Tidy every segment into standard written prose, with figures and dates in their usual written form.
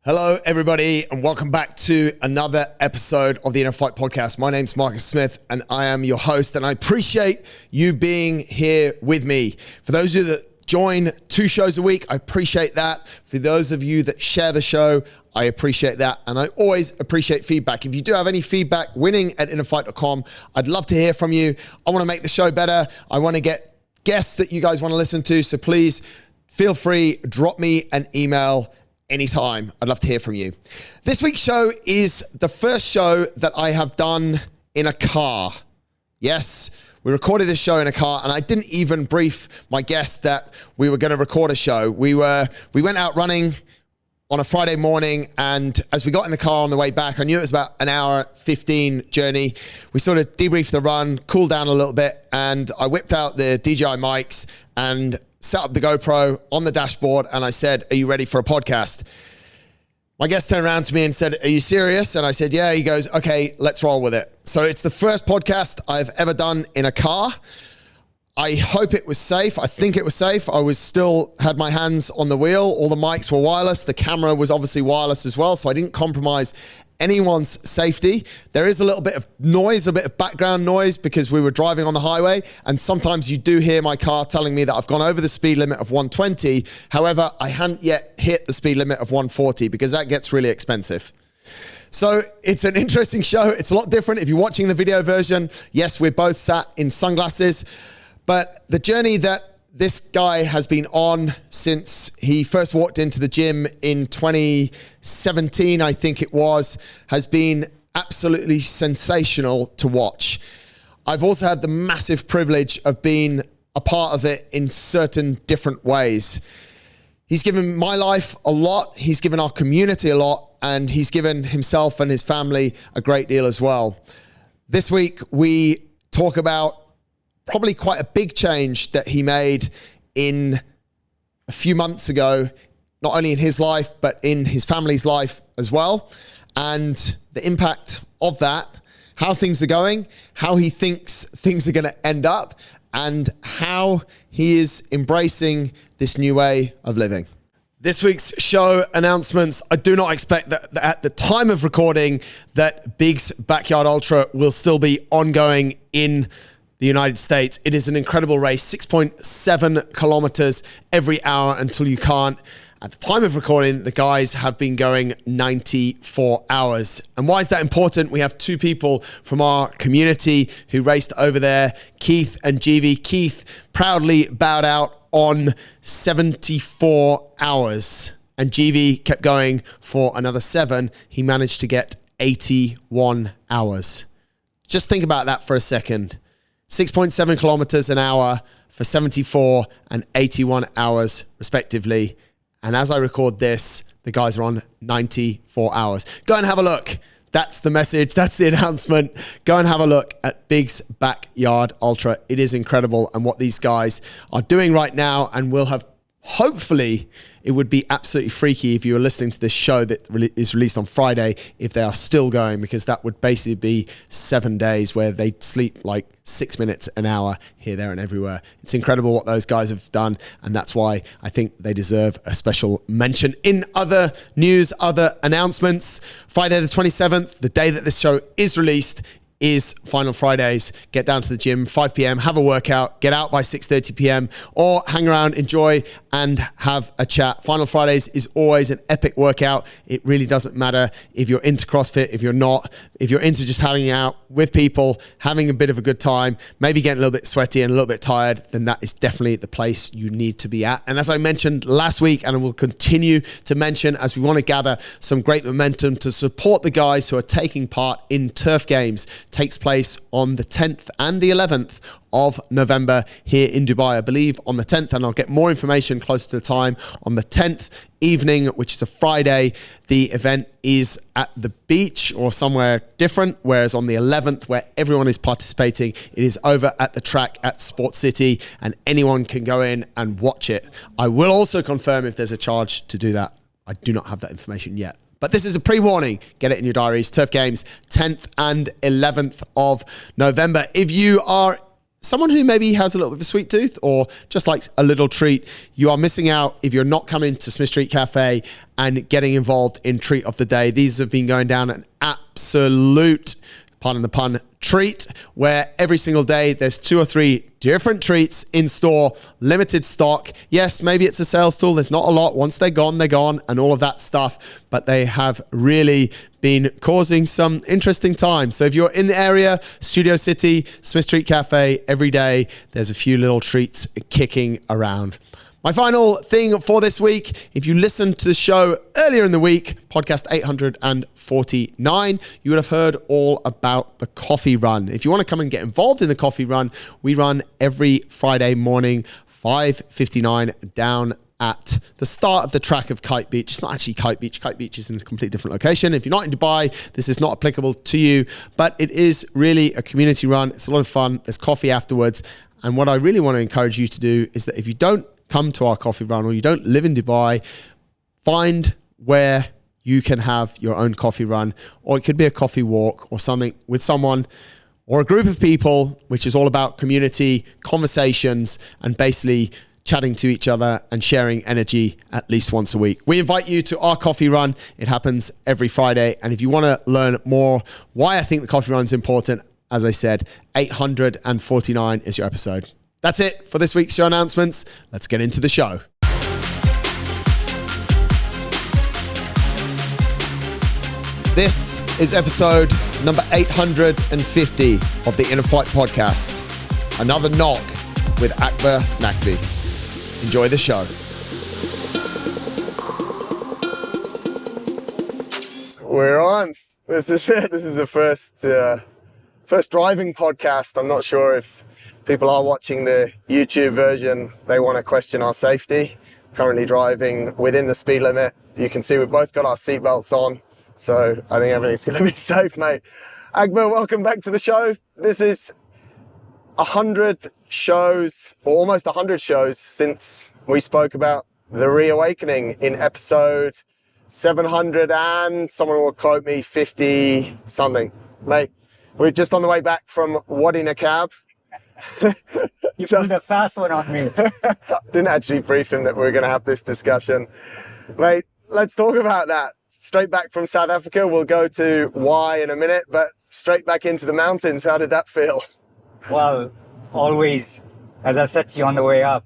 Hello, everybody, and welcome back to another episode of the InnerFight podcast. My name's Marcus Smith, and I am your host, and I appreciate you being here with me. For those of you that join 2 shows a week, I appreciate that. For those of you that share the show, I appreciate that, and I always appreciate feedback. If you do have any feedback, winning@innerfight.com. I'd love to hear from you. I want to make the show better. I want to get guests that you guys want to listen to, so please feel free, drop me an email anytime. I'd love to hear from you. This week's show is the first show that I have done in a car. Yes, we recorded this show in a car, and I didn't even brief my guest that we were going to record a show. We went out running on a Friday morning, and as we got in the car on the way back, I knew it was about an hour 15 journey. We sort of debriefed the run, cooled down a little bit, and I whipped out the DJI mics and set up the GoPro on the dashboard, and I said, "Are you ready for a podcast?" My guest turned around to me and said, "Are you serious?" And I said, "Yeah." He goes, "Okay, let's roll with it." So it's the first podcast I've ever done in a car. I hope it was safe. I think it was safe. I had my hands on the wheel. All the mics were wireless. The camera was obviously wireless as well, so I didn't compromise anyone's safety. There is a little bit of noise, a bit of background noise, because we were driving on the highway, and sometimes you do hear my car telling me that I've gone over the speed limit of 120. However, I hadn't yet hit the speed limit of 140 because that gets really expensive. So it's an interesting show. It's a lot different. If you're watching the video version, yes, we're both sat in sunglasses, but the journey that this guy has been on since he first walked into the gym in 2017, I think it was, has been absolutely sensational to watch. I've also had the massive privilege of being a part of it in certain different ways. He's given my life a lot, he's given our community a lot, and he's given himself and his family a great deal as well. This week, we talk about probably quite a big change that he made in a few months ago, not only in his life, but in his family's life as well. And the impact of that, how things are going, how he thinks things are going to end up, and how he is embracing this new way of living. This week's show announcements, I do not expect that at the time of recording that Big's Backyard Ultra will still be ongoing in the United States. It is an incredible race, 6.7 kilometers every hour until you can't. At the time of recording, the guys have been going 94 hours. And why is that important? We have 2 people from our community who raced over there, Keith and Jeevy. Keith proudly bowed out on 74 hours, and Jeevy kept going for another 7. He managed to get 81 hours. Just think about that for a second. 6.7 kilometers an hour for 74 and 81 hours respectively. And as I record this, the guys are on 94 hours. Go and have a look. That's the message. That's the announcement. Go and have a look at Big's Backyard Ultra. It is incredible. And what these guys are doing right now, and will have, hopefully, it would be absolutely freaky if you were listening to this show that is released on Friday, if they are still going, because that would basically be 7 days where they sleep like 6 minutes an hour here, there, and everywhere. It's incredible what those guys have done, and that's why I think they deserve a special mention. In other news, other announcements, Friday the 27th, the day that this show is released, is Final Fridays. Get down to the gym, 5 p.m., have a workout, get out by 6:30 p.m., or hang around, enjoy, and have a chat. Final Fridays is always an epic workout. It really doesn't matter if you're into CrossFit, if you're not, if you're into just hanging out with people, having a bit of a good time, maybe getting a little bit sweaty and a little bit tired, then that is definitely the place you need to be at. And as I mentioned last week, and I will continue to mention as we want to gather some great momentum to support the guys who are taking part in Turf Games, takes place on the 10th and the 11th of November here in Dubai. I believe on the 10th, and I'll get more information closer to the time. On the 10th evening, which is a Friday, the event is at the beach or somewhere different, whereas on the 11th, where everyone is participating, it is over at the track at Sports City, and anyone can go in and watch it. I will also confirm if there's a charge to do that. I do not have that information yet. But this is a pre-warning. Get it in your diaries. Turf Games, 10th and 11th of November. If you are someone who maybe has a little bit of a sweet tooth or just likes a little treat, you are missing out if you're not coming to Smith Street Cafe and getting involved in Treat of the Day. These have been going down an absolute, pardon the pun, treat, where every single day there's 2 or 3 different treats in store, limited stock. Yes, maybe it's a sales tool. There's not a lot. Once they're gone, and all of that stuff. But they have really been causing some interesting times. So if you're in the area, Studio City, Smith Street Cafe, every day, there's a few little treats kicking around. My final thing for this week, if you listened to the show earlier in the week, podcast 849, you would have heard all about the coffee run. If you want to come and get involved in the coffee run, we run every Friday morning, 5:59 down at the start of the track of Kite Beach. It's not actually Kite Beach. Kite Beach is in a completely different location. If you're not in Dubai, this is not applicable to you, but it is really a community run. It's a lot of fun. There's coffee afterwards. And what I really want to encourage you to do is that if you don't come to our coffee run or you don't live in Dubai, find where you can have your own coffee run, or it could be a coffee walk or something with someone or a group of people, which is all about community, conversations, and basically chatting to each other and sharing energy at least once a week. We invite you to our coffee run. It happens every Friday. And if you want to learn more why I think the coffee run is important, as I said, 849 is your episode. That's it for this week's show announcements. Let's get into the show. This is episode number 850 of the InnerFight podcast. Another knock with Akbar Naqvi. Enjoy the show. We're on. This is it. This is the first driving podcast. I'm not sure if people are watching the YouTube version. They want to question our safety. Currently driving within the speed limit. You can see we've both got our seatbelts on. So I think everything's going to be safe, mate. Akbar, welcome back to the show. This is 100 shows, or almost 100 shows, since we spoke about the reawakening in episode 700 and someone will quote me 50 something. Mate, we're just on the way back from Wadi Nakab. You pulled a fast one on me. Didn't actually brief him that we were going to have this discussion. Mate, let's talk about that. Straight back from South Africa. We'll go to why in a minute, but straight back into the mountains. How did that feel? Well, always, as I said to you on the way up,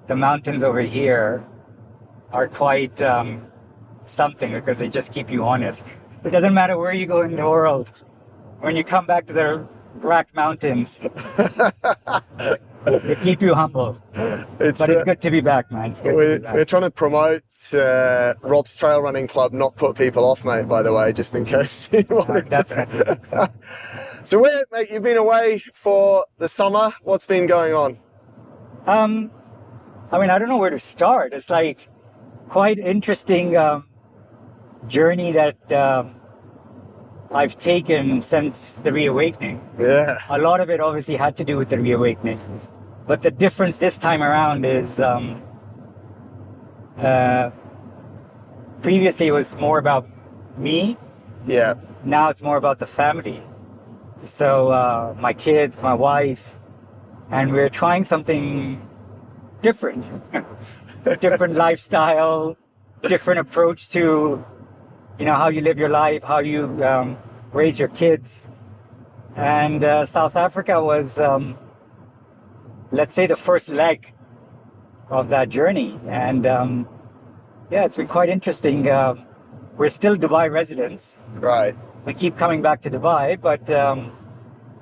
the mountains over here are quite something because they just keep you honest. It doesn't matter where you go in the world. When you come back to the Rack Mountains, they keep you humble. It's good to be back, man. It's good to be back. We're trying to promote Rob's Trail Running Club, not put people off, mate, by the way, just in case you wanted definitely. So, mate, you've been away for the summer. What's been going on? I mean, I don't know where to start. It's like quite interesting journey that I've taken since the reawakening. Yeah. A lot of it obviously had to do with the reawakening. But the difference this time around is previously it was more about me. Yeah. Now it's more about the family. So my kids, my wife, and we're trying something different. Different lifestyle, different approach to how you live your life, how you raise your kids. And South Africa was, let's say, the first leg of that journey. And yeah, it's been quite interesting. We're still Dubai residents. Right. We keep coming back to Dubai, but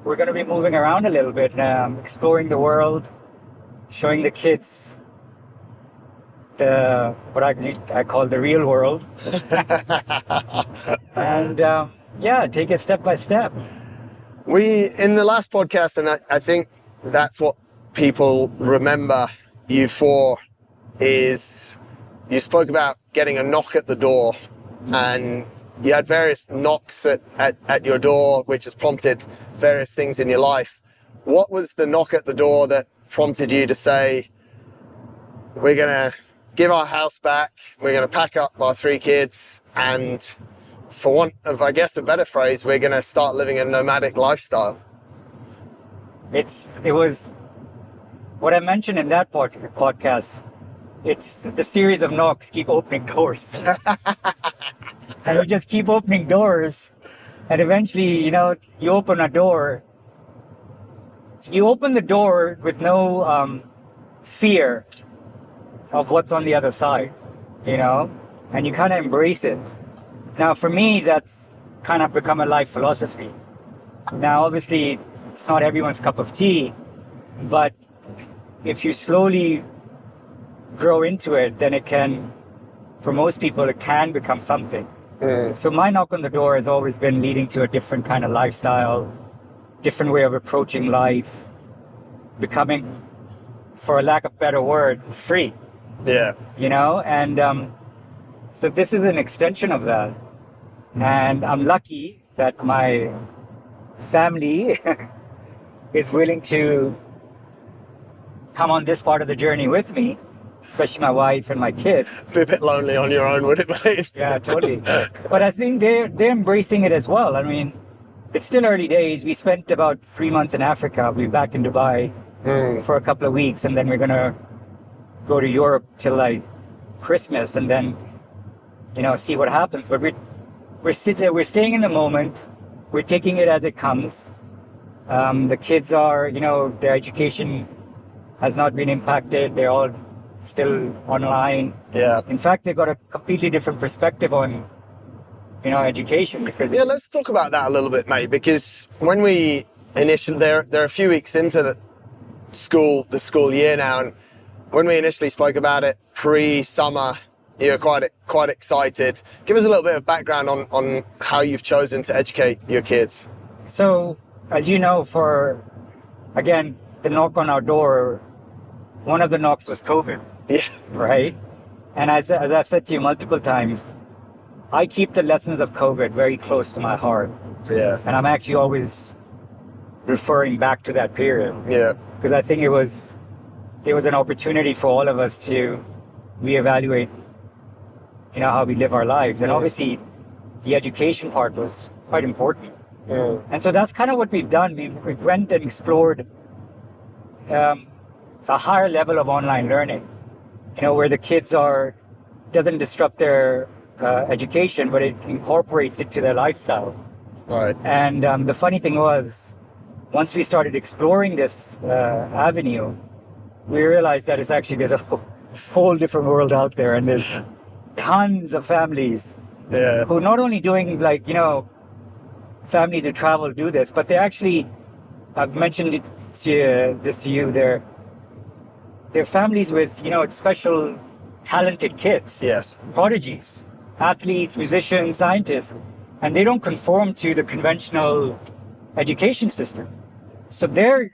we're going to be moving around a little bit, exploring the world, showing the kids what I call the real world. And yeah, take it step by step. In the last podcast, and I think that's what people remember you for, is you spoke about getting a knock at the door, and you had various knocks at your door, which has prompted various things in your life. What was the knock at the door that prompted you to say, we're going to give our house back, we're going to pack up our 3 kids, and for want of, I guess, a better phrase, we're going to start living a nomadic lifestyle? It was what I mentioned in that podcast, it's the series of knocks keep opening doors. And you just keep opening doors. And eventually, you open a door. You open the door with no fear of what's on the other side, and you kind of embrace it. Now, for me, that's kind of become a life philosophy. Now, obviously, it's not everyone's cup of tea, but if you slowly grow into it, then for most people, it can become something. So my knock on the door has always been leading to a different kind of lifestyle, different way of approaching life, becoming, for a lack of a better word, free. Yeah. And so this is an extension of that. And I'm lucky that my family is willing to come on this part of the journey with me, especially my wife and my kids. Be a bit lonely on your own, would it, mate? Yeah, totally. But I think they're embracing it as well. I mean, it's still early days. We spent about 3 months in Africa. We're back in Dubai for a couple of weeks, and then we're gonna go to Europe till like Christmas, and then see what happens. But we're staying in the moment. We're taking it as it comes. The kids are, their education has not been impacted. They're all still online. Yeah. In fact, they've got a completely different perspective on, education, because let's talk about that a little bit, mate. Because when we initially, they're a few weeks into the school year now, and when we initially spoke about it pre-summer, you were quite excited. Give us a little bit of background on how you've chosen to educate your kids. So, as you know, again, the knock on our door, one of the knocks was COVID. Yeah. Right? And as I've said to you multiple times, I keep the lessons of COVID very close to my heart. Yeah. And I'm actually always referring back to that period. Yeah. Because I think it was an opportunity for all of us to reevaluate, how we live our lives. And obviously, the education part was quite important. And so that's kind of what we've done. We went and explored a higher level of online learning, where the kids doesn't disrupt their education, but it incorporates it to their lifestyle. Right. And the funny thing was, once we started exploring this avenue, we realized that there's a whole different world out there, and there's tons of families who not only doing families who travel do this, but they actually, I've mentioned this to you, they're families with, special talented kids. Yes. Prodigies, athletes, musicians, scientists, and they don't conform to the conventional education system. So their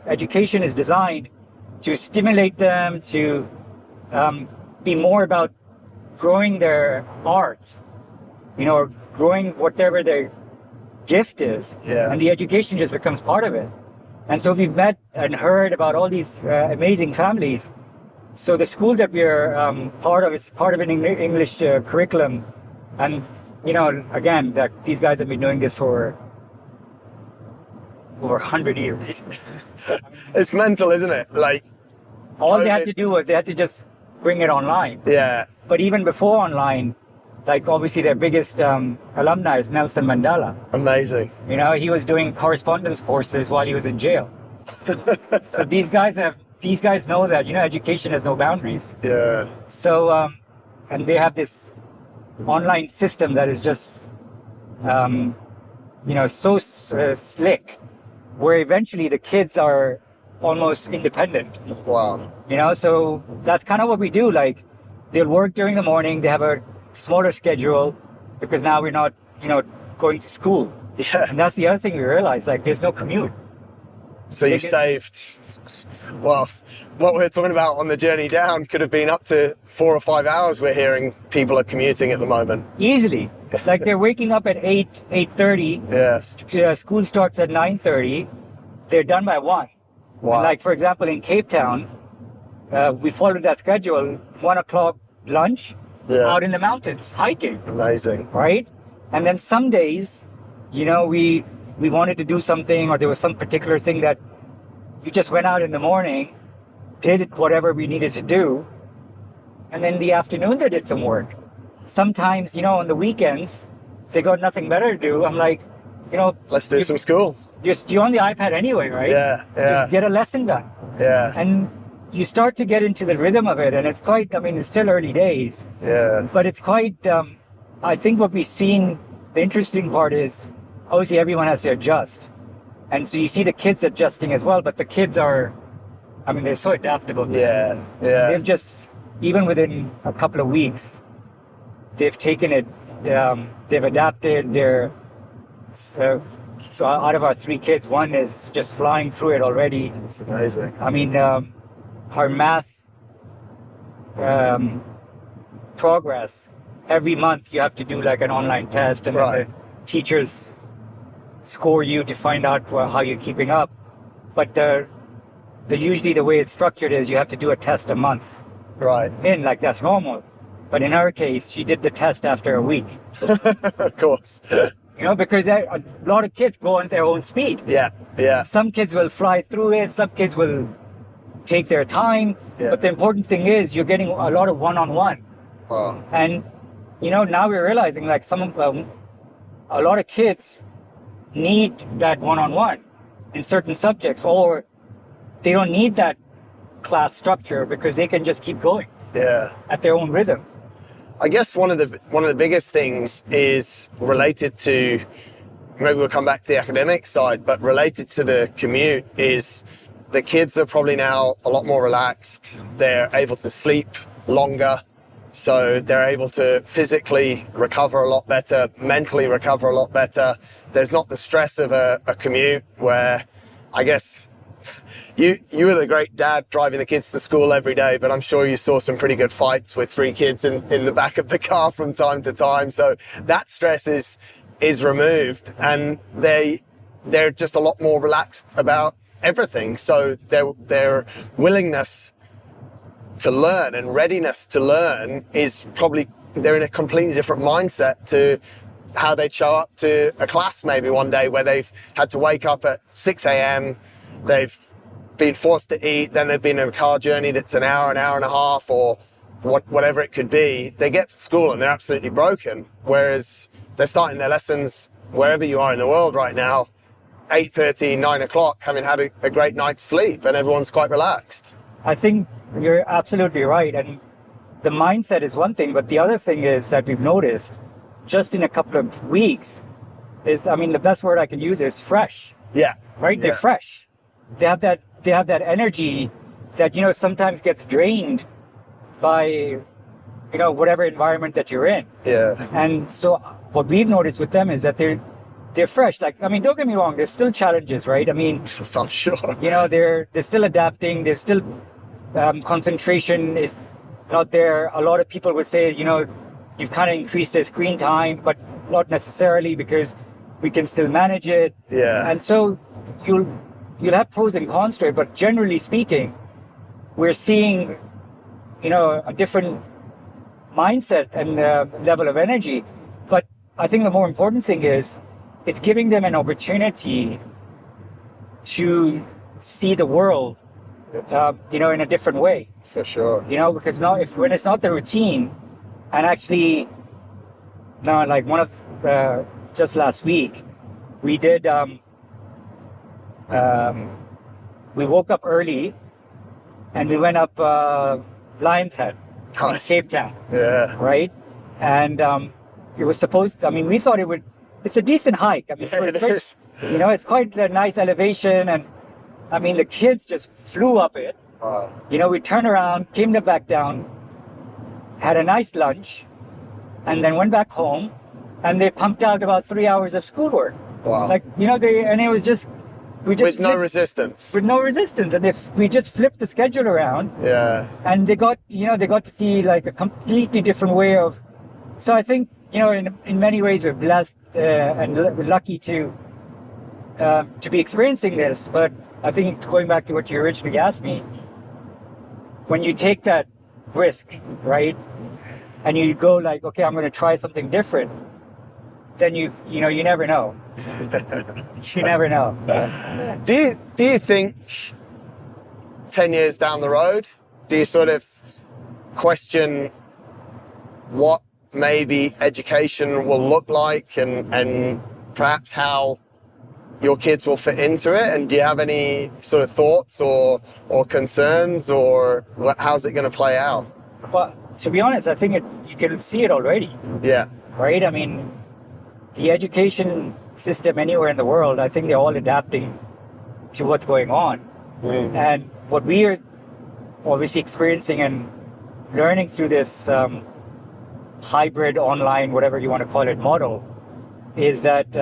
education is designed to stimulate them to be more about growing their art, or growing whatever their gift is. Yeah. And the education just becomes part of it. And so we've met and heard about all these amazing families. So the school that we're part of is part of an English curriculum. And, again, these guys have been doing this for over 100 years. It's mental, isn't it? Like, all they had to do was they had to just bring it online. Yeah. But even before online, obviously their biggest alumni is Nelson Mandela. Amazing. He was doing correspondence courses while he was in jail. So these guys know that, education has no boundaries. Yeah. So, and they have this online system that is just, so slick, where eventually the kids are almost independent. Wow. So that's kind of what we do. They'll work during the morning, they have a smaller schedule, because now we're not, going to school. Yeah. And that's the other thing we realized, there's no commute. So you've saved, well, what we're talking about on the journey down could have been up to 4 or 5 hours. We're hearing people are commuting at the moment. Easily. They're waking up at 8:30. Yeah. School starts at 9:30. They're done by 1. Wow. And for example, in Cape Town, we followed that schedule, 1 o'clock lunch, out in the mountains, hiking. Amazing. Right? And then some days, we wanted to do something, or there was some particular thing that you just went out in the morning, did whatever we needed to do, and then in the afternoon they did some work. Sometimes, on the weekends, they got nothing better to do. I'm like, let's do some school. You're on the iPad anyway, right? Yeah. Just get a lesson done. Yeah. And you start to get into the rhythm of it, and it's quite, it's still early days. Yeah. But it's quite, I think what we've seen, the interesting part is, obviously everyone has to adjust. And so you see the kids adjusting as well, but the kids are, they're so adaptable. Yeah. Yeah. They've just, even within a couple of weeks, they've taken it, they've adapted. So out of our 3 kids, one is just flying through it already. It's amazing. Her math progress, every month you have to do like an online test, and then the teachers score you to find out how you're keeping up. But usually the way it's structured is you have to do a test a month. Right. Like that's normal. But in her case, she did the test after a week. Of course. Because a lot of kids go on their own speed. Yeah. Yeah. Some kids will fly through it. Some kids will take their time. Yeah. But the important thing is you're getting a lot of one-on-one. Wow. And, now we're realizing like a lot of kids need that one-on-one in certain subjects, or they don't need that class structure because they can just keep going. Yeah. At their own rhythm. I guess one of the biggest things is related to, maybe we'll come back to the academic side, but related to the commute is the kids are probably now a lot more relaxed. They're able to sleep longer, so they're able to physically recover a lot better, mentally recover a lot better. There's not the stress of a commute where, I guess, you were the great dad driving the kids to school every day, but I'm sure you saw some pretty good fights with 3 kids in the back of the car from time to time. So that stress is removed, and they're just a lot more relaxed about everything. So their willingness to learn and readiness to learn is probably, they're in a completely different mindset to how they'd show up to a class maybe one day where they've had to wake up at 6 a.m. They've been forced to eat, then they've been in a car journey that's an hour and a half, or whatever it could be. They get to school and they're absolutely broken, whereas they're starting their lessons wherever you are in the world right now, 8:30, 9 o'clock, having had a great night's sleep, and everyone's quite relaxed. I think you're absolutely right. And the mindset is one thing, but the other thing is that we've noticed just in a couple of weeks is, the best word I can use is fresh. Yeah. Right? They're fresh. They have that energy that, sometimes gets drained by, whatever environment that you're in. Yeah. And so what we've noticed with them is that they're fresh. Like, don't get me wrong, there's still challenges, right? I'm sure. They're still adapting. There's still concentration is not there. A lot of people would say, you've kind of increased their screen time, but not necessarily, because we can still manage it. Yeah. And so you'll have pros and cons to it, but generally speaking, we're seeing, a different mindset and level of energy. But I think the more important thing is it's giving them an opportunity to see the world, in a different way. For sure. Because now when it's not the routine, and actually, now like one of just last week, we did. We woke up early, and we went up Lion's Head, in Cape Town. Yeah. Right, and it was supposed. We thought it would. It's a decent hike. It is. It's quite a nice elevation, and the kids just flew up it. Wow. We turned around, came back down, had a nice lunch, and then went back home, and they pumped out about 3 hours of schoolwork. Wow. And it was just. With no resistance. With no resistance, and we just flipped the schedule around. Yeah. And they got to see like a completely different way of. So I think in many ways we're blessed and lucky to be experiencing this. But I think going back to what you originally asked me, when you take that risk, right, and you go like, okay, I'm going to try something different, then you never know. You never know. Do you think 10 years down the road? Do you sort of question what maybe education will look like and perhaps how your kids will fit into it? And do you have any sort of thoughts or concerns, or how's it going to play out? But to be honest, I think you can see it already. Yeah. Right? I mean, the education system anywhere in the world, I think they're all adapting to what's going on. And what we are obviously experiencing and learning through this hybrid online, whatever you want to call it, model, is that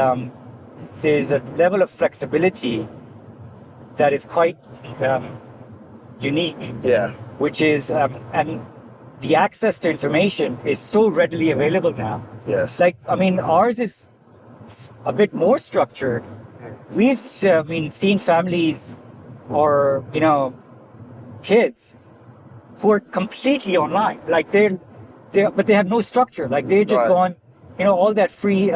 there's a level of flexibility that is quite unique. Yeah. Which is, and the access to information is so readily available now. Yes. Like, I mean, ours is a bit more structured. We've seen families or, kids who are completely online. Like but they have no structure. Like they're just gone, all that free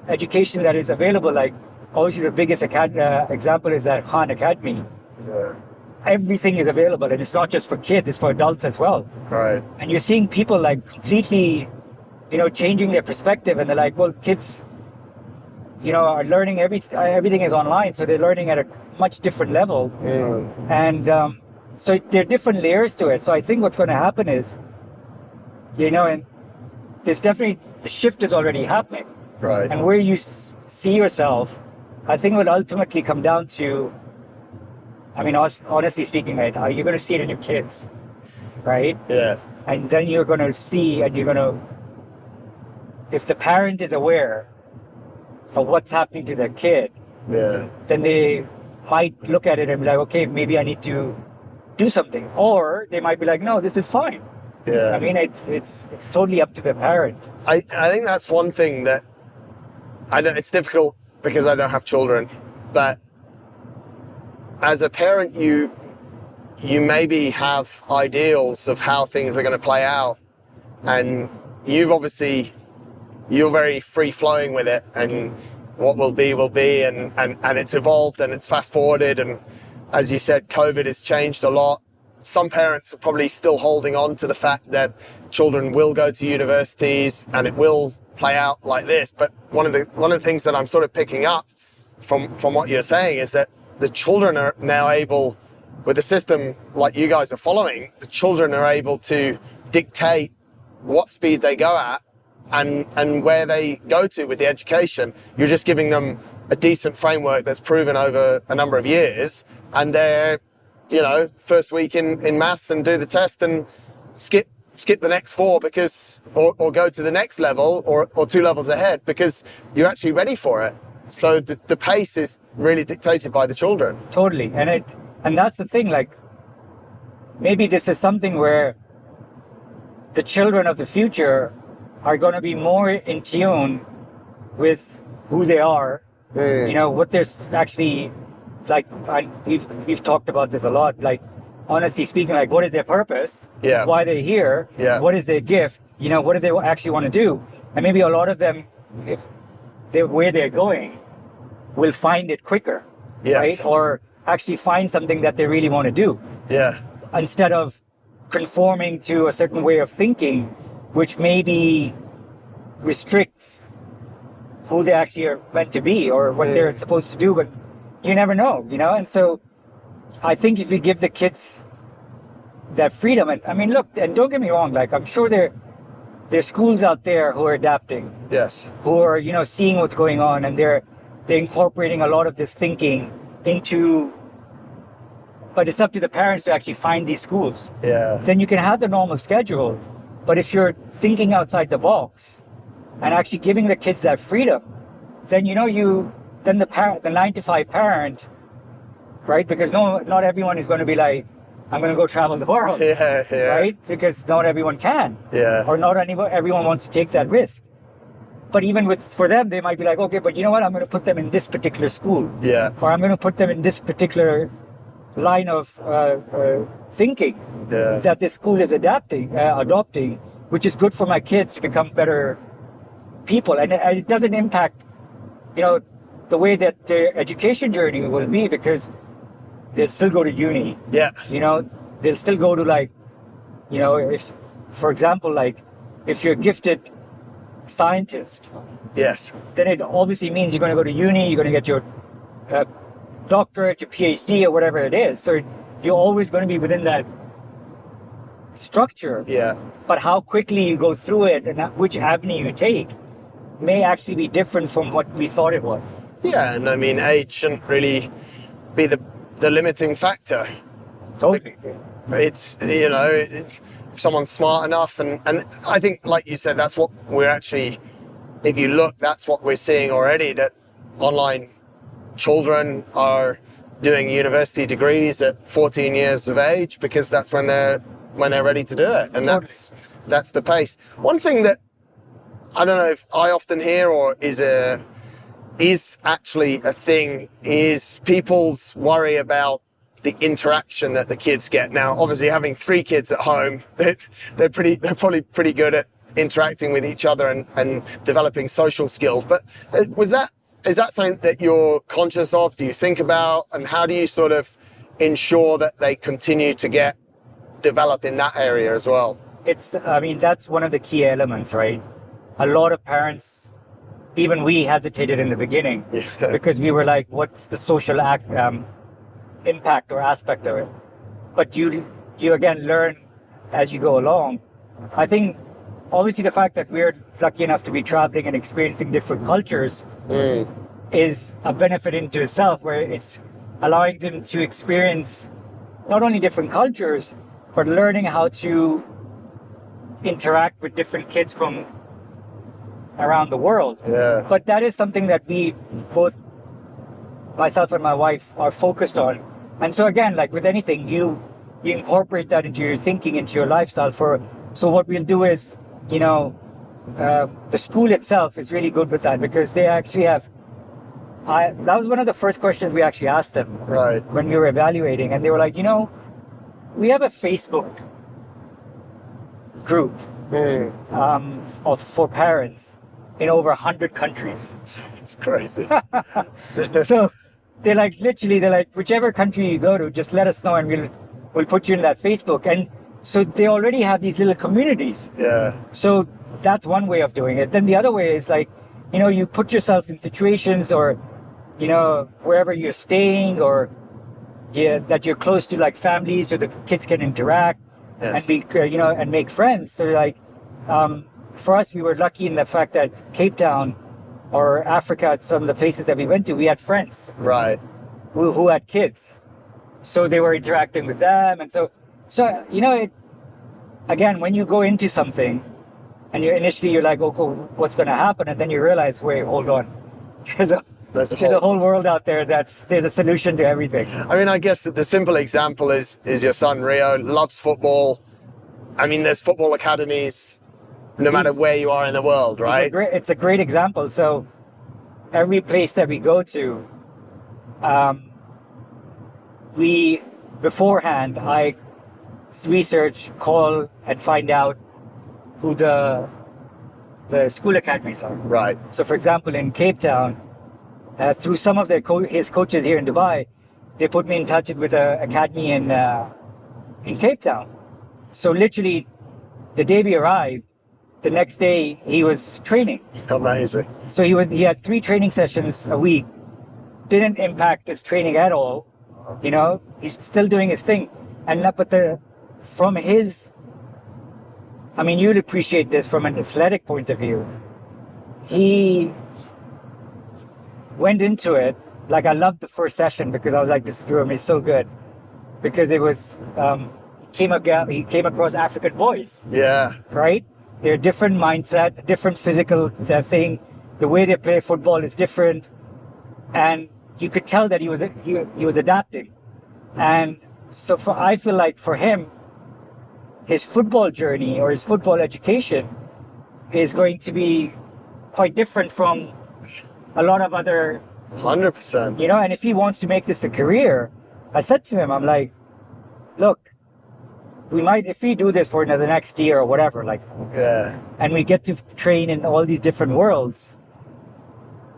education that is available. Like obviously the biggest example is that Khan Academy. Yeah. Everything is available, and it's not just for kids, it's for adults as well. Right. And you're seeing people like completely, changing their perspective, and they're like, well, kids, are learning everything is online, so they're learning at a much different level. And so there are different layers to it. So I think what's going to happen is, and there's definitely, the shift is already happening. Right. And where you see yourself, I think will ultimately come down to, honestly speaking, right, you're going to see it in your kids, right? Yeah. And then you're going to see, and you're going to, if the parent is aware of what's happening to their kid, then they might look at it and be like, okay, maybe I need to do something. Or they might be like, no, this is fine. Yeah. I mean, it's totally up to the parent. I think that's one thing that it's difficult because I don't have children, but as a parent, you maybe have ideals of how things are going to play out, and you're very free flowing with it, and what will be, and it's evolved and it's fast forwarded, and as you said, COVID has changed a lot. Some parents are probably still holding on to the fact that children will go to universities and it will play out like this. But one of the things that I'm sort of picking up from what you're saying is that the children are now able, with a system like you guys are following, the children are able to dictate what speed they go at and where they go to with the education. You're just giving them a decent framework that's proven over a number of years, and they're, first week in maths and do the test and skip the next 4 because, or go to the next level or 2 levels ahead because you're actually ready for it. So the pace is really dictated by the children. Totally. And that's the thing, like, maybe this is something where the children of the future are going to be more in tune with who they are, what they're actually, like, we've talked about this a lot, like, honestly speaking, like, what is their purpose? Yeah. Why they're here? Yeah. What is their gift? What do they actually want to do? And maybe a lot of them, if where they're going, will find it quicker, right? Or actually find something that they really want to do. Yeah. Instead of conforming to a certain way of thinking, which maybe restricts who they actually are meant to be or what they're supposed to do, but you never know, And so I think if you give the kids that freedom, and I mean, look, and don't get me wrong, like, I'm sure there's schools out there who are adapting. Yes. Who are, seeing what's going on, and they're incorporating a lot of this thinking into, but it's up to the parents to actually find these schools. Yeah. Then you can have the normal schedule, but if you're thinking outside the box and actually giving the kids that freedom, then then the 9-to-5 parent, right? Because not everyone is going to be like, I'm going to go travel the world, right? Because not everyone can, or not everyone wants to take that risk. But even for them, they might be like, okay, but you know what? I'm going to put them in this particular school, or I'm going to put them in this particular line of thinking that this school is adopting, which is good for my kids to become better people, and it doesn't impact, the way that their education journey will be, because they'll still go to uni. Yeah. You know, they'll still go to like, you know, if, for example, like if you're a gifted scientist, Yes. then it obviously means you're going to go to uni, you're going to get your doctorate, your PhD, or whatever it is. So you're always going to be within that structure. Yeah. But how quickly you go through it and which avenue you take may actually be different from what we thought it was. Yeah, and I mean, age shouldn't really be the limiting factor. Totally. It's, you know, if someone's smart enough, and I think, like you said, that's what we're actually, if you look, that's what we're seeing already, that online children are doing university degrees at 14 years of age, because that's when they're ready to do it, and that's the pace. One thing that I don't know if I often hear, or is actually a thing, is people's worry about the interaction that the kids get. Now, obviously, having 3 kids at home, they're probably pretty good at interacting with each other and developing social skills. But is that something that you're conscious of? Do you think about, and how do you sort of ensure that they continue to develop in that area as well? I mean, that's one of the key elements, right? A lot of parents, even we hesitated in the beginning because we were like, what's the social impact or aspect of it? But you again learn as you go along. I think obviously the fact that we're lucky enough to be traveling and experiencing different cultures is a benefit into itself, where it's allowing them to experience not only different cultures, but learning how to interact with different kids from around the world. Yeah. But that is something that we both, myself and my wife, are focused on. And so again, like with anything, you incorporate that into your thinking, into your lifestyle. So what we'll do is, you know, the school itself is really good with that, because they actually have, that was one of the first questions we actually asked them when we were evaluating, and they were like, you know, we have a Facebook group for parents in over 100 countries. It's crazy. So they're like, whichever country you go to, just let us know, and we'll put you in that Facebook. And so they already have these little communities. Yeah. So that's one way of doing it. Then the other way is like, you know, you put yourself in situations, or, you know, wherever you're staying, or that you're close to like families, so the kids can interact and be, you know, and make friends. So like, for us, we were lucky in the fact that Cape Town or Africa, some of the places that we went to, we had friends who had kids, so they were interacting with them. And so you know, again, when you go into something and you're like, okay, what's going to happen, and then you realize, wait, hold on, there's a whole world out there there's a solution to everything. I mean, I guess the simple example is your son Rio loves football. I mean, there's football academies no matter where you are in the world, right? It's a great example. So every place that we go to, beforehand, I research, call, and find out who the school academies are. Right. So for example, in Cape Town, through some of his coaches here in Dubai, they put me in touch with an academy in Cape Town. So literally, the day we arrived, the next day he was training. Amazing. So he had 3 training sessions a week. Didn't impact his training at all. You know, he's still doing his thing. And from his, I mean, you'd appreciate this from an athletic point of view. He went into it, like I loved the first session, because I was like, this is going to be so good. Because it was, he came across African boys. Yeah. Right? They're different mindset, different physical thing. The way they play football is different. And you could tell that he was adapting. And so I feel like for him, his football journey or his football education is going to be quite different from a lot of other 100%. You know, and if he wants to make this a career, I said to him, I'm like, look, we might, if we do this for the next year or whatever, like, and we get to train in all these different worlds,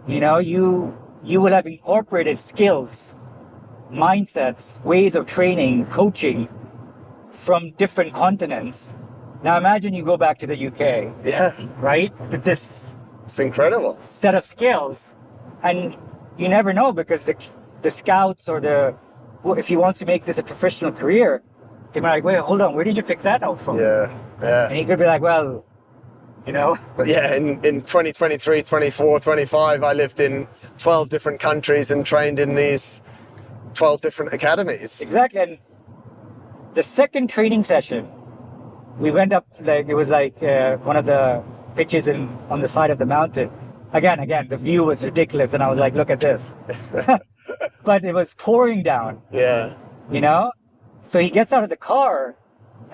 you know, you will have incorporated skills mindsets, ways of training, coaching from different continents. Now imagine you go back to the UK, Yeah. right? With this It's incredible. set of skills, and you never know, because the scouts or if he wants to make this a professional career, they might be like, wait, hold on, where did you pick that out from? Yeah. Yeah. And he could be like, well, you know. But yeah, in 2023, 24, 25, I lived in 12 different countries and trained in these 12 different academies. Exactly. And the second training session, we went up, like, it was like one of the pitches on the side of the mountain. Again, the view was ridiculous, and I was like, look at this. But it was pouring down. Yeah. You know? So he gets out of the car,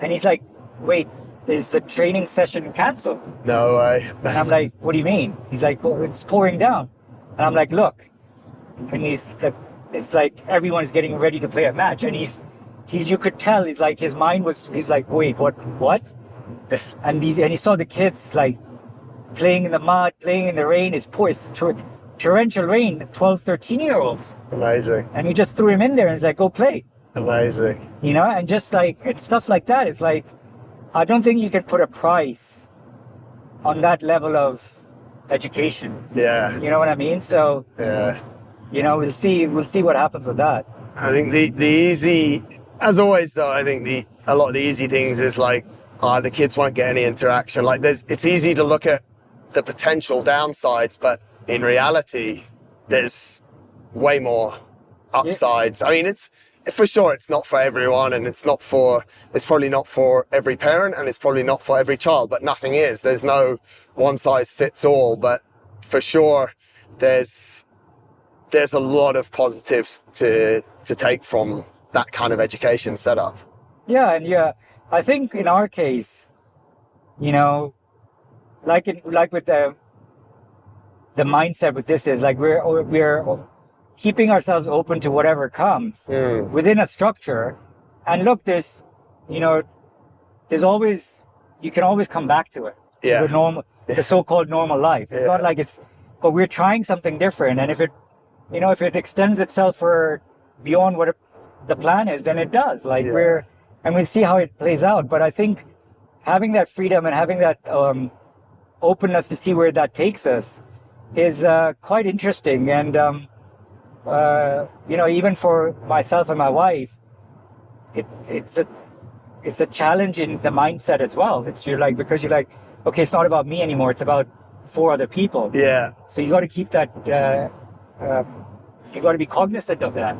and he's like, wait, is the training session canceled? No way. And I'm like, what do you mean? He's like, well, it's pouring down. And I'm like, look. And it's like everyone's getting ready to play a match, and you could tell, he's like, his mind was, he's like, wait, what? And he saw the kids like playing in the mud, playing in the rain. It's torrential rain, 12, 13-year-olds. Amazing. And he just threw him in there and he's like, go play. Amazing. You know, and just like, and stuff like that. It's like, I don't think you can put a price on that level of education. Yeah. You know what I mean? So, Yeah. you know, we'll see what happens with that. I think the easy, as always though, I think a lot of the easy things is like, the kids won't get any interaction. Like it's easy to look at the potential downsides, but in reality, there's way more upsides. Yeah. I mean, for sure it's not for everyone, and it's probably not for every parent, and it's probably not for every child, but nothing is. There's no one size fits all, but for sure there's a lot of positives to take from that kind of education setup. Yeah, and I think in our case, you know, like with the mindset with this is like we're keeping ourselves open to whatever comes within a structure. And look, you can always come back to it. Yeah. The so-called normal life. It's not like but we're trying something different. And if it extends itself for beyond what the plan is, then it does. Like and we see how it plays out. But I think having that freedom and having that openness to see where that takes us is quite interesting. And even for myself and my wife, it's a challenge in the mindset as well. Because you're like, okay, it's not about me anymore. It's about 4 other people. Yeah. So you got to keep that. You got to be cognizant of that.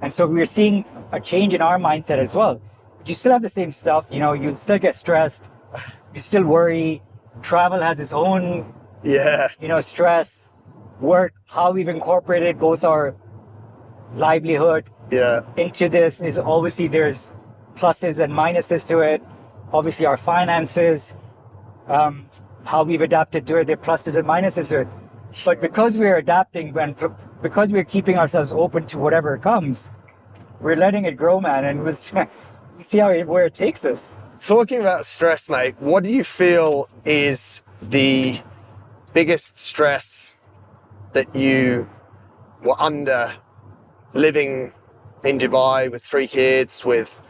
And so we're seeing a change in our mindset as well. But you still have the same stuff. You know, you still get stressed. You still worry. Travel has its own, stress. Work, how we've incorporated both our livelihood into this is obviously there's pluses and minuses to it. Obviously our finances, how we've adapted to it, there are pluses and minuses to it. But because we're adapting and because we're keeping ourselves open to whatever comes, we're letting it grow, man, and we'll see where it takes us. Talking about stress, mate, what do you feel is the biggest stress that you were under living in Dubai with 3 kids, with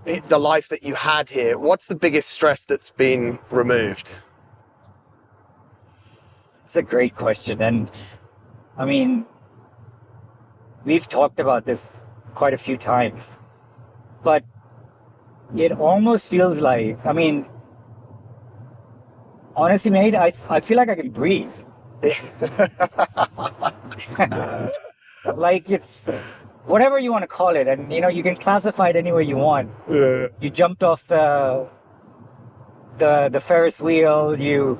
the life that you had here? What's the biggest stress that's been removed? It's a great question. And I mean, we've talked about this quite a few times, but it almost feels like, I mean, honestly, mate, I feel like I can breathe. Like it's whatever you want to call it, and you can classify it any way you want. You jumped off the Ferris wheel,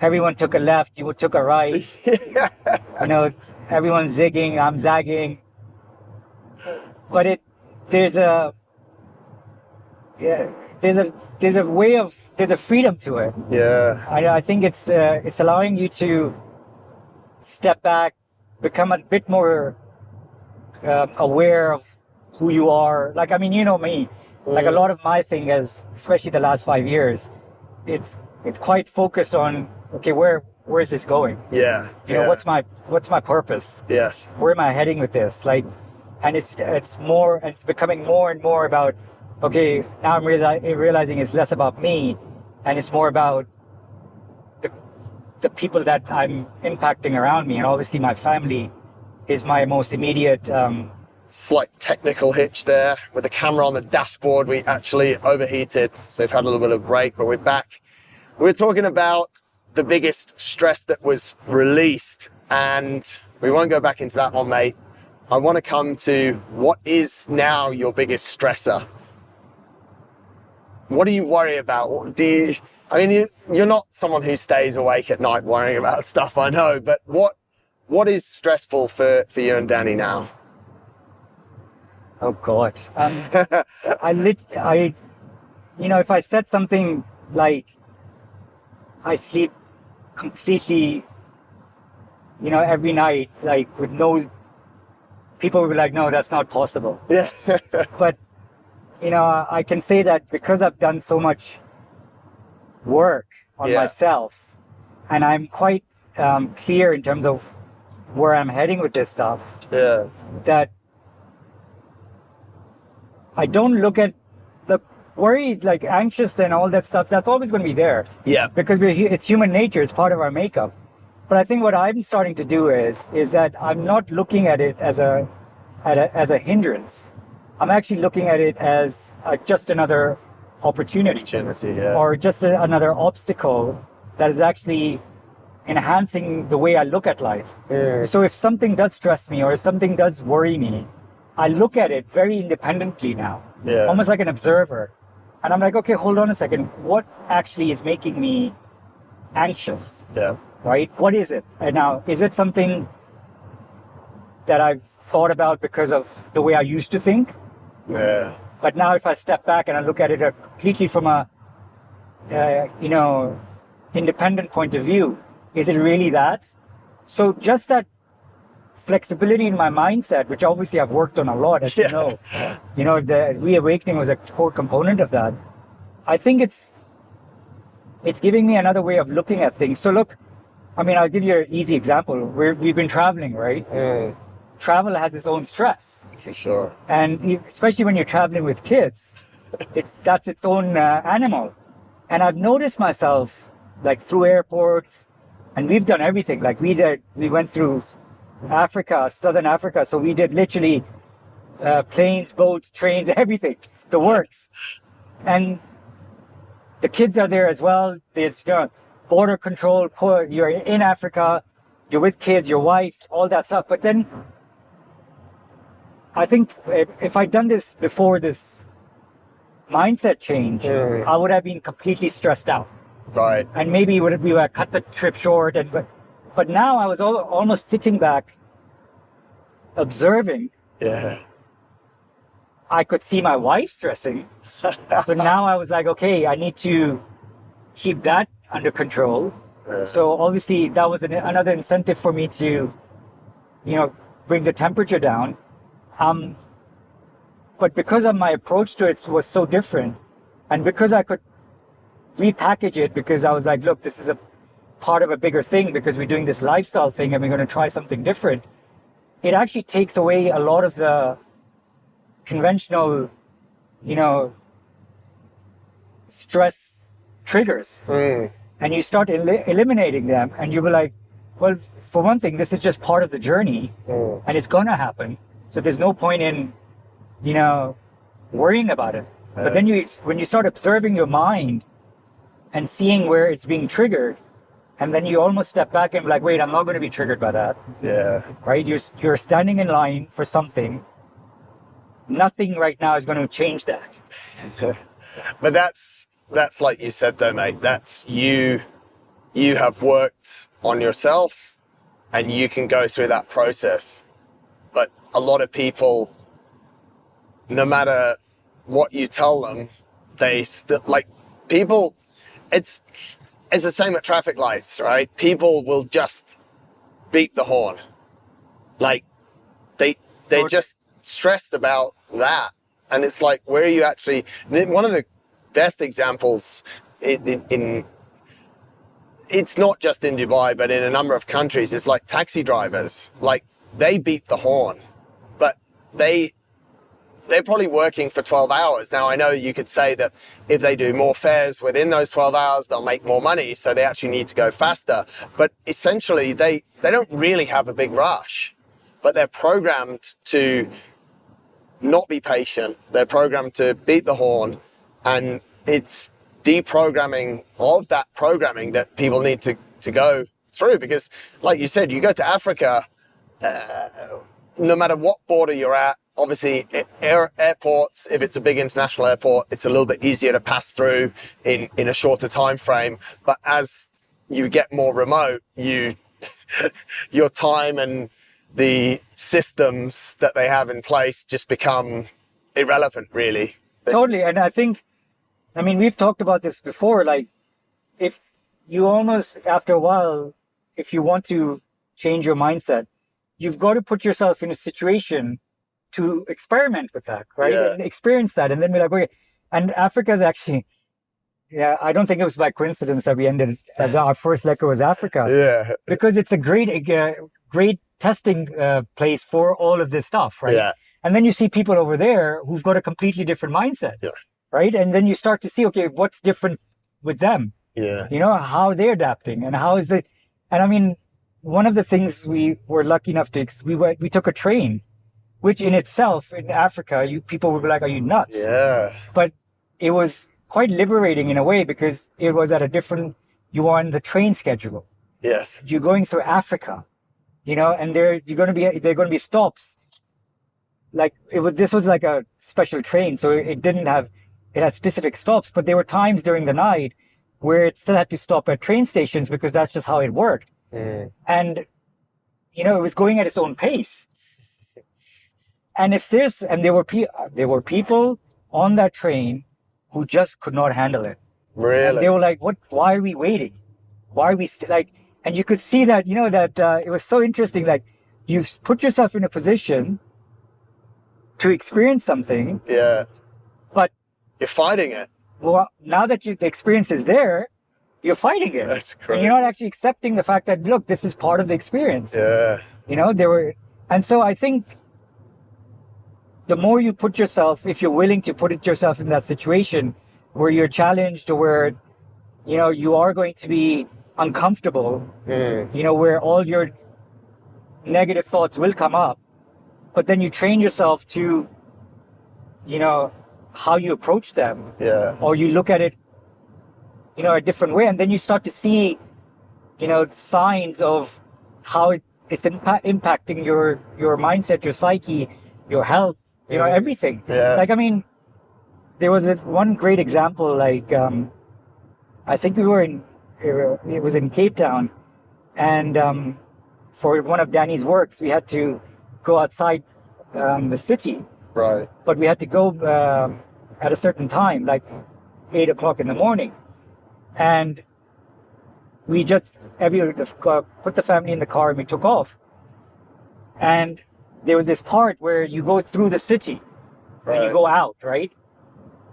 everyone took a left, you took a right. Everyone's zigging, I'm zagging, but there's a freedom to it. I think it's allowing you to step back, become a bit more aware of who you are. Like, I mean, you know me, like a lot of my thing is, especially the last 5 years, it's quite focused on, okay, where is this going? What's my purpose? Yes. Where am I heading with this? Like, And it's becoming more and more about, okay, now I'm realizing it's less about me, and it's more about the people that I'm impacting around me. And obviously my family is my most immediate. Slight technical hitch there with the camera on the dashboard. We actually overheated, so we've had a little bit of a break, but we're back. We're talking about the biggest stress that was released, and we won't go back into that one, mate. I want to come to what is now your biggest stressor. What do you worry about? You're not someone who stays awake at night worrying about stuff, I know, but what is stressful for you and Danny now? Oh God. If I said something like I sleep completely, every night, like with no, people would be like, no, that's not possible. Yeah. But, I can say that because I've done so much work on myself, and I'm quite clear in terms of where I'm heading with this stuff. Yeah. That I don't look at the worried, like anxious and all that stuff. That's always going to be there. Yeah. Because it's human nature. It's part of our makeup. But I think what I'm starting to do is that I'm not looking at it as a hindrance. I'm actually looking at it as just another opportunity, or just another obstacle that is actually enhancing the way I look at life. So if something does stress me or if something does worry me, I look at it very independently now, almost like an observer. And I'm like, okay, hold on a second. What actually is making me anxious? Yeah. Right? What is it? And now, is it something that I've thought about because of the way I used to think? Yeah. But now if I step back and I look at it completely from a, independent point of view, is it really that? So just that flexibility in my mindset, which obviously I've worked on a lot, as you know, the reawakening was a core component of that. I think it's giving me another way of looking at things. So look, I'll give you an easy example. We've been traveling, right? Travel has its own stress. For sure. And especially when you're traveling with kids, that's its own animal. And I've noticed myself, like through airports, and we've done everything. Like we went through Africa, Southern Africa. So we did literally planes, boats, trains, everything, the works. And the kids are there as well. There's border control. You're in Africa. You're with kids, your wife, all that stuff. But then I think if I'd done this before this mindset change, I would have been completely stressed out. Right. And maybe we would have cut the trip short. But now I was almost sitting back, observing. Yeah. I could see my wife stressing. So now I was like, okay, I need to keep that under control. Yeah. So obviously that was another incentive for me to, bring the temperature down. But because of my approach to it was so different, and because I could repackage it, because I was like, look, this is a part of a bigger thing, because we're doing this lifestyle thing and we're going to try something different. It actually takes away a lot of the conventional, stress triggers. And you start eliminating them, and you were like, well, for one thing, this is just part of the journey, and it's going to happen. So there's no point in, worrying about it. But then when you start observing your mind and seeing where it's being triggered, and then you almost step back and be like, wait, I'm not going to be triggered by that. Yeah. Right? You're standing in line for something. Nothing right now is going to change that. But that's like you said though, mate, that's you have worked on yourself and you can go through that process. But a lot of people, no matter what you tell them, they still, like, people, it's the same at traffic lights, right? People will just beep the horn. Like, they're just stressed about that. And it's like, where are you actually, one of the best examples in it's not just in Dubai, but in a number of countries, is like taxi drivers. Like, they beep the horn, but they're probably working for 12 hours. Now, I know you could say that if they do more fares within those 12 hours, they'll make more money. So they actually need to go faster. But essentially, they don't really have a big rush, but they're programmed to not be patient. They're programmed to beat the horn. And it's deprogramming of that programming that people need to go through. Because like you said, you go to Africa, no matter what border you're at, obviously airports, if it's a big international airport, it's a little bit easier to pass through in a shorter time frame. But as you get more remote, your time and the systems that they have in place just become irrelevant, really. Totally. And I mean, we've talked about this before, like if you almost, after a while, if you want to change your mindset, you've got to put yourself in a situation to experiment with that, right? Yeah. And experience that, and then be like, okay. And Africa is actually, yeah, I don't think it was by coincidence that we ended as our first lecture was Africa. Yeah. Because it's a great testing place for all of this stuff, right? Yeah. And then you see people over there who've got a completely different mindset, Yeah. right? And then you start to see, okay, what's different with them? Yeah. You know, how they're adapting and how is it? And I mean, one of the things we were lucky enough to, we took a train, which in itself in Africa, people would be like, are you nuts? Yeah. But it was quite liberating in a way because it was at a different, you were on the train schedule. Yes. You're going through Africa, you know, and there are going to be stops. Like this was like a special train. So it had specific stops, but there were times during the night where it still had to stop at train stations because that's just how it worked. Mm. And, you know, it was going at its own pace. And there were people on that train who just could not handle it. Really? And they were like, why are we waiting? Why are we and you could see that, you know, that it was so interesting. Like you've put yourself in a position to experience something. Yeah. But you're fighting it. Well, now that the experience is there, you're fighting it. That's correct. And you're not actually accepting the fact that, look, this is part of the experience. Yeah. You know, and so I think the more you put yourself, if you're willing to put yourself in that situation where you're challenged or where, you know, you are going to be uncomfortable, you know, where all your negative thoughts will come up, but then you train yourself to, you know, how you approach them. Yeah. Or you look at it, you know, a different way. And then you start to see, you know, signs of how it's impacting your mindset, your psyche, your health, you know, everything. Yeah. Like, I mean, there was one great example, like, I think it was in Cape Town, and for one of Danny's works, we had to go outside the city. Right. But we had to go at a certain time, like 8 o'clock in the morning. And we just put the family in the car and we took off. And there was this part where you go through the city and you go out, right?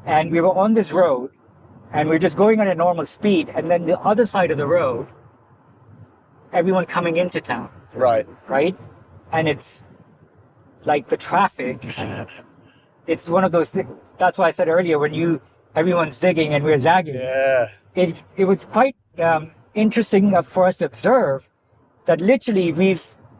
And we were on this road and we're just going at a normal speed. And then the other side of the road, everyone coming into town. Right. Right? And it's like the traffic. It's one of those things. That's why I said earlier, when everyone's zigging and we're zagging. Yeah. It was quite interesting for us to observe that literally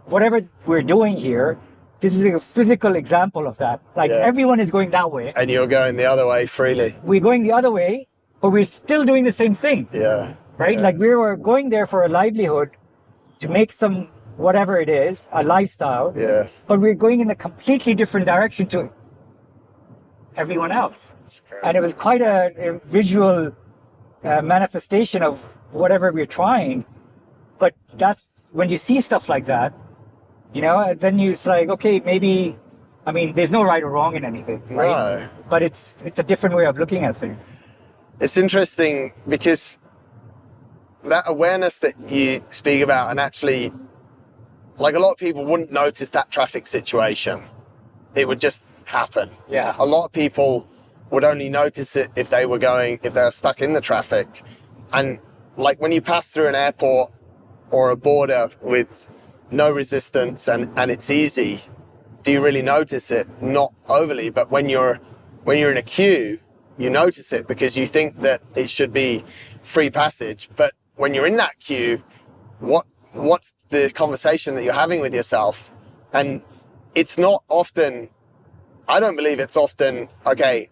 whatever we're doing here, this is a physical example of that. Like everyone is going that way. And you're going the other way freely. We're going the other way, but we're still doing the same thing. Yeah. Right? Yeah. Like we were going there for a livelihood to make some, whatever it is, a lifestyle. Yes. But we're going in a completely different direction to everyone else. And it was quite a visual manifestation of whatever we're trying. But that's when you see stuff like that, you know, then it's like, okay, maybe, I mean, there's no right or wrong in anything, right? No. But it's a different way of looking at things. It's interesting because that awareness that you speak about, and actually, like, a lot of people wouldn't notice that traffic situation. It would just happen. Yeah. A lot of people would only notice it if they were stuck in the traffic. And like when you pass through an airport or a border with no resistance and it's easy, do you really notice it? Not overly, but when you're in a queue, you notice it because you think that it should be free passage. But when you're in that queue, what's the conversation that you're having with yourself? And it's not often, I don't believe it's often, okay,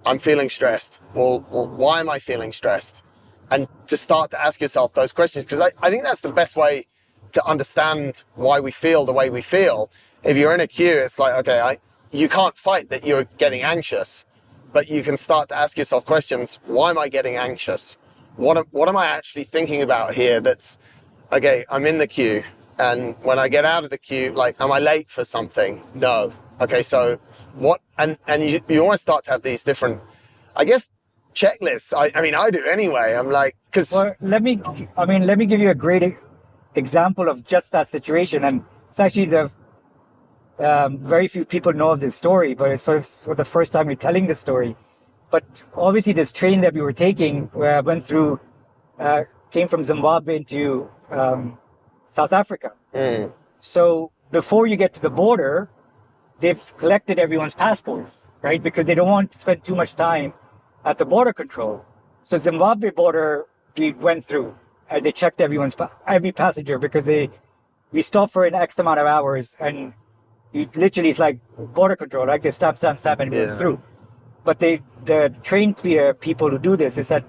I'm feeling stressed. Well, why am I feeling stressed? And to start to ask yourself those questions, because I think that's the best way to understand why we feel the way we feel. If you're in a queue, it's like, okay, you can't fight that you're getting anxious, but you can start to ask yourself questions. Why am I getting anxious? What am I actually thinking about here? That's, okay, I'm in the queue. And when I get out of the queue, like, am I late for something? No. Okay, so what? And you almost start to have these different, I guess, checklists. I mean, I do anyway. I'm like, because... Well, let me give you a great example of just that situation. And it's actually very few people know of this story, but it's sort of for the first time we're telling the story. But obviously this train that we were taking came from Zimbabwe into South Africa. So before you get to the border, they've collected everyone's passports, right? Because they don't want to spend too much time at the border control. So Zimbabwe border, we went through and they checked every passenger because we stopped for an X amount of hours and literally it's like border control, like they stop and it goes through. But the trained people who do this is that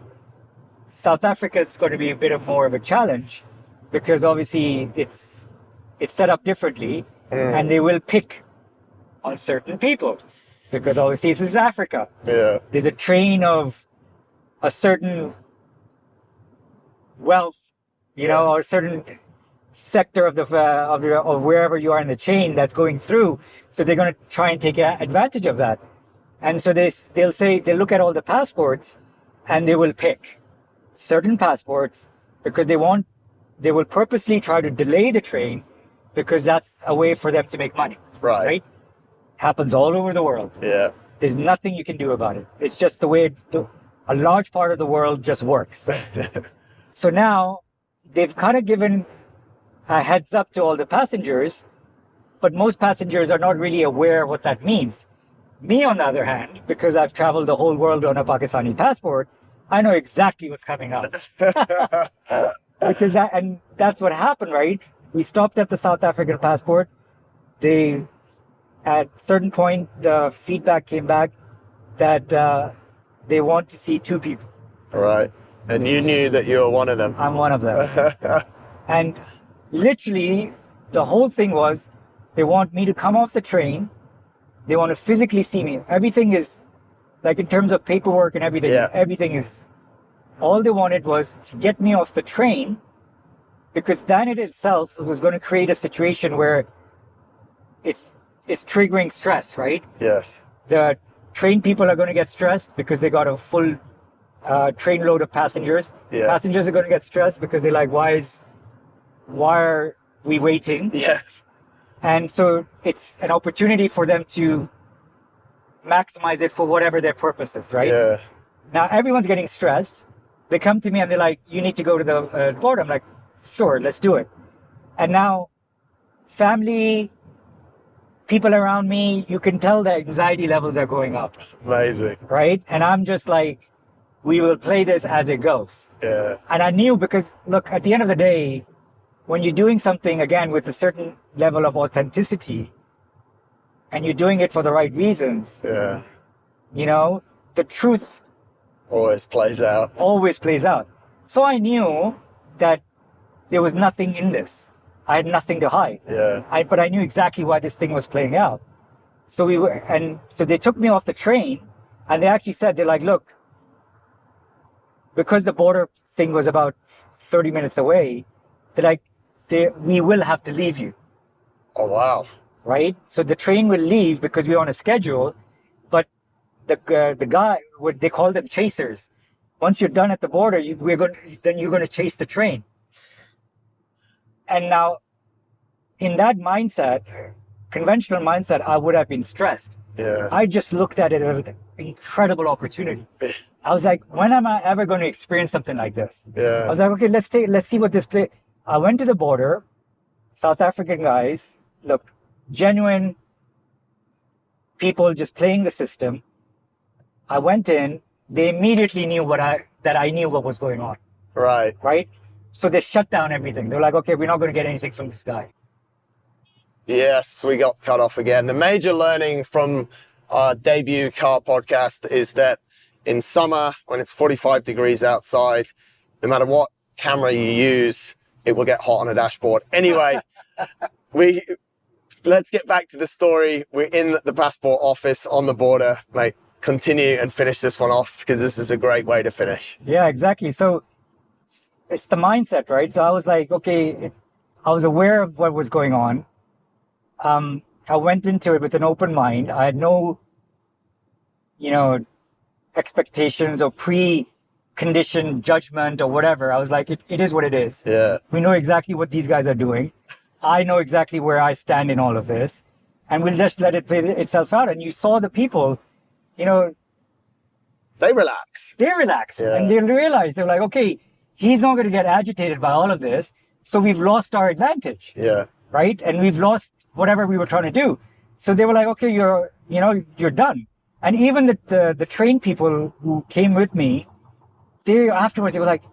South Africa is going to be a bit more of a challenge because obviously it's set up differently and they will pick on certain people because obviously this is Africa. Yeah. There's a train of a certain wealth, or a certain sector of wherever you are in the chain that's going through. So they're going to try and take advantage of that. And so they'll look at all the passports and they will pick certain passports because they will purposely try to delay the train because that's a way for them to make money. Right? Happens all over the world. Yeah. There's nothing you can do about it. It's just the way a large part of the world just works. So now they've kind of given a heads up to all the passengers, but most passengers are not really aware of what that means. Me, on the other hand, because I've traveled the whole world on a Pakistani passport, I know exactly what's coming up. Because that's what happened, right? We stopped at the South African passport. At a certain point, the feedback came back that they want to see two people. Right. And you knew that you were one of them. I'm one of them. And literally, the whole thing was, they want me to come off the train. They want to physically see me. Everything is, like in terms of paperwork and everything, everything is, all they wanted was to get me off the train because that in itself was going to create a situation where it's triggering stress, right? Yes. The train people are going to get stressed because they got a full train load of passengers. Yeah. Passengers are going to get stressed because they're like, why are we waiting? Yes. And so it's an opportunity for them to maximize it for whatever their purpose is, right? Yeah. Now everyone's getting stressed. They come to me and they're like, you need to go to the border. I'm like, sure, let's do it. And now family, people around me, you can tell their anxiety levels are going up. Amazing. Right? And I'm just like, we will play this as it goes. Yeah. And I knew because, look, at the end of the day, when you're doing something, again, with a certain level of authenticity, and you're doing it for the right reasons, the truth always plays out. So I knew that there was nothing in this. I had nothing to hide. Yeah. But I knew exactly why this thing was playing out. So so they took me off the train, and they actually said, they're like, look, because the border thing was about 30 minutes away, they're like, we will have to leave you. Oh, wow. Right? So the train will leave because we're on a schedule, but the guy, what they call them chasers. Once you're done at the border, you're going to chase the train. And now, in that mindset, conventional mindset, I would have been stressed. Yeah. I just looked at it as an incredible opportunity. I was like, when am I ever going to experience something like this? Yeah. I was like, okay, let's see what this play. I went to the border, South African guys, look, genuine, people just playing the system. I went in, they immediately knew that I knew what was going on. Right. Right? So they shut down everything. They're like, okay, we're not going to get anything from this guy. Yes, we got cut off again. The major learning from our debut car podcast is that in summer, when it's 45 degrees outside, no matter what camera you use, it will get hot on a dashboard. Anyway, let's get back to the story. We're in the passport office on the border, mate. Continue and finish this one off, because this is a great way to finish. Yeah, exactly. So it's the mindset, right? So I was like, okay, I was aware of what was going on. I went into it with an open mind. I had no, expectations or pre-conditioned judgment or whatever. I was like, it is what it is. Yeah. We know exactly what these guys are doing. I know exactly where I stand in all of this, and we'll just let it play itself out. And you saw the people, they relax. Yeah. And they realize, they're like, okay, he's not going to get agitated by all of this. So we've lost our advantage. Yeah. Right. And we've lost whatever we were trying to do. So they were like, okay, you're done. And even the trained people who came with me, afterwards, they were like,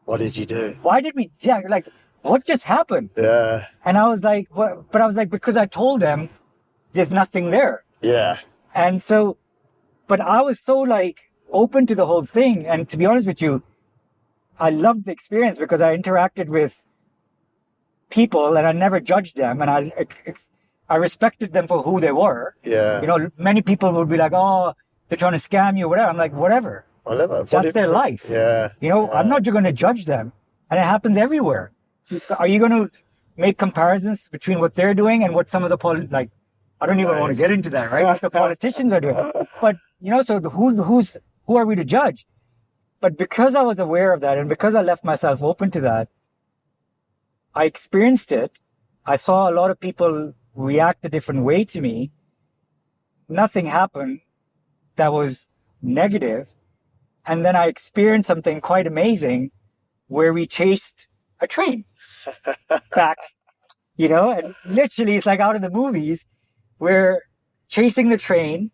what did you do? Why did we, like, what just happened? Yeah. And I was like, what? But I was like, because I told them there's nothing there. Yeah. And so, but I was so open to the whole thing. And to be honest with you, I loved the experience because I interacted with people and I never judged them, and I respected them for who they were. Yeah. Many people would be like, oh, they're trying to scam you or whatever. I'm like, whatever. That's their life. Yeah. I'm not going to judge them. And it happens everywhere. Are you going to make comparisons between what they're doing and what some of the I don't even want to get into that, right? What the politicians are doing. But, so who are we to judge? But because I was aware of that and because I left myself open to that, I experienced it. I saw a lot of people react a different way to me. Nothing happened that was negative. And then I experienced something quite amazing where we chased a train back, and literally it's like out of the movies. We're chasing the train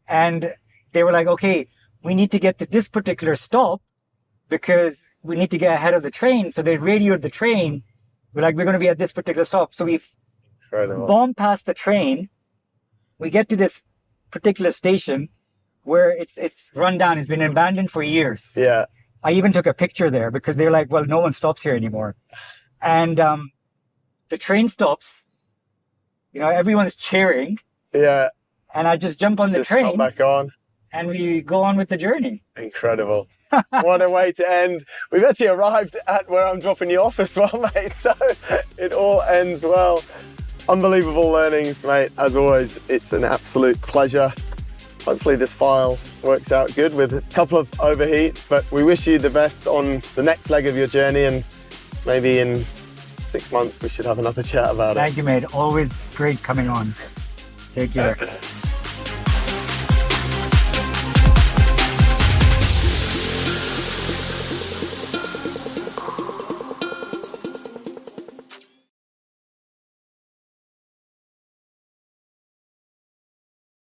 and they were like, okay, we need to get to this particular stop because we need to get ahead of the train. So they radioed the train. We're like, we're going to be at this particular stop. So we've bombed past the train. We get to this particular station where it's run down. It's been abandoned for years. Yeah. I even took a picture there because they're like, well, no one stops here anymore. And the train stops. Everyone's cheering. Yeah. And I just jump on the train. Hop back on. And we go on with the journey. Incredible. What a way to end. We've actually arrived at where I'm dropping you off as well, mate. So it all ends well. Unbelievable learnings, mate. As always, it's an absolute pleasure. Hopefully this file works out good with a couple of overheats, but we wish you the best on the next leg of your journey, and maybe in 6 months we should have another chat about it. Thank you, mate. Always great coming on. Take care.